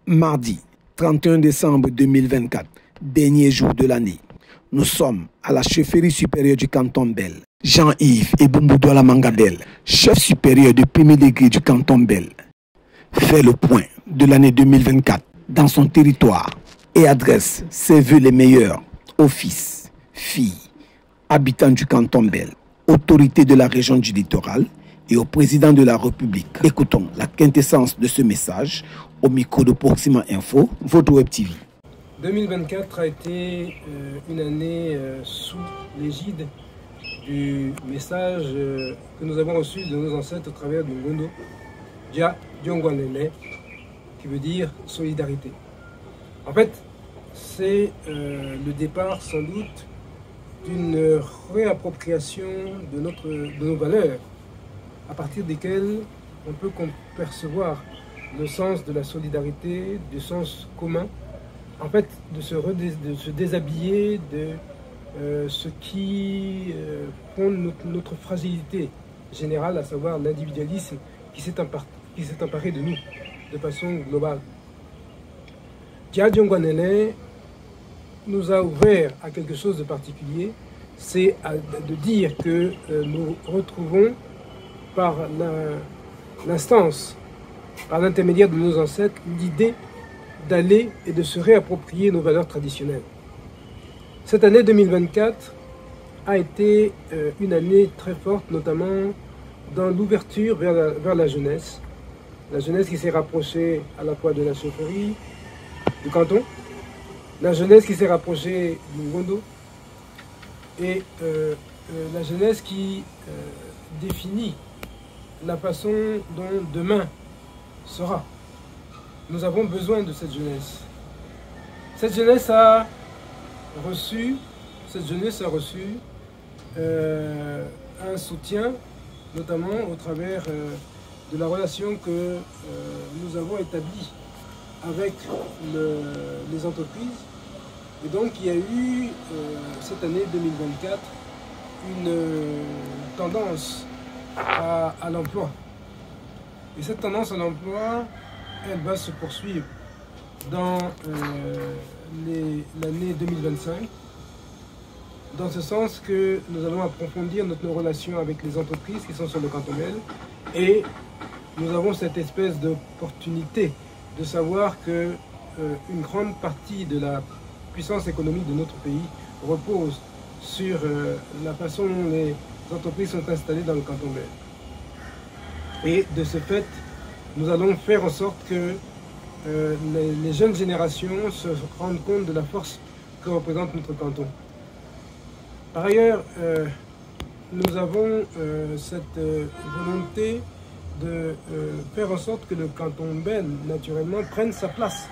Mardi 31 décembre 2024, dernier jour de l'année. Nous sommes à la chefferie supérieure du canton Bel. Jean-Yves Eboumboudola Mangadel, chef supérieur de premier degré du canton Bel, fait le point de l'année 2024 dans son territoire et adresse ses vœux les meilleurs aux fils, filles, habitants du canton Bel, autorités de la région du littoral et au président de la République. Écoutons la quintessence de ce message au micro de Proxima Info, votre web TV. 2024 a été une année sous l'égide du message que nous avons reçu de nos ancêtres au travers du Ngondo, Dia Diongwanene, qui veut dire solidarité. En fait, c'est le départ sans doute d'une réappropriation de nos valeurs, à partir desquelles on peut percevoir le sens de la solidarité, du sens commun, en fait, de se déshabiller de ce qui prône notre fragilité générale, à savoir l'individualisme qui s'est emparé de nous de façon globale. Dia Diongwanene nous a ouvert à quelque chose de particulier, c'est de dire que nous retrouvons par l'instance, par l'intermédiaire de nos ancêtres, l'idée d'aller et de se réapproprier nos valeurs traditionnelles. Cette année 2024 a été une année très forte, notamment dans l'ouverture vers la jeunesse qui s'est rapprochée à la fois de la chefferie, du canton, la jeunesse qui s'est rapprochée du Ngondo, et la jeunesse qui définit la façon dont demain sera. Nous avons besoin de cette jeunesse. Cette jeunesse a reçu un soutien, notamment au travers de la relation que nous avons établie avec les entreprises. Et donc il y a eu cette année 2024 une tendance à l'emploi. Et cette tendance à l'emploi, elle va se poursuivre dans l'année 2025, dans ce sens que nous allons approfondir notre relation avec les entreprises qui sont sur le canton Bel, et nous avons cette espèce d'opportunité de savoir que une grande partie de la puissance économique de notre pays repose sur la façon dont les entreprises sont installées dans le canton Bel. Et de ce fait, nous allons faire en sorte que les jeunes générations se rendent compte de la force que représente notre canton. Par ailleurs, nous avons cette volonté de faire en sorte que le canton Bel, naturellement, prenne sa place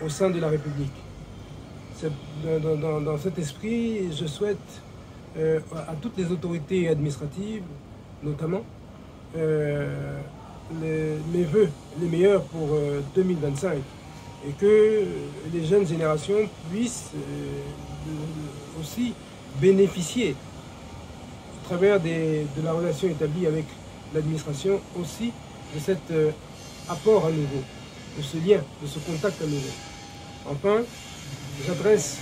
au sein de la République. Dans cet esprit, je souhaite à toutes les autorités administratives, notamment, mes voeux les meilleurs pour 2025, et que les jeunes générations puissent aussi bénéficier, à travers de la relation établie avec l'administration, aussi de cet apport à nouveau, de ce lien, de ce contact à nouveau. Enfin, j'adresse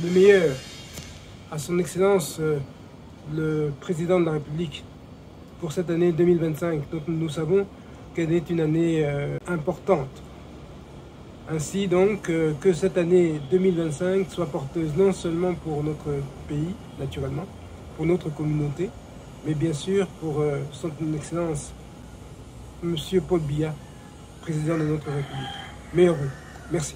le meilleur à son Excellence le Président de la République pour cette année 2025, dont nous savons qu'elle est une année importante. Ainsi donc que cette année 2025 soit porteuse non seulement pour notre pays, naturellement, pour notre communauté, mais bien sûr pour son Excellence M. Paul Biya, Président de notre République. Meilleurs vœux. Merci.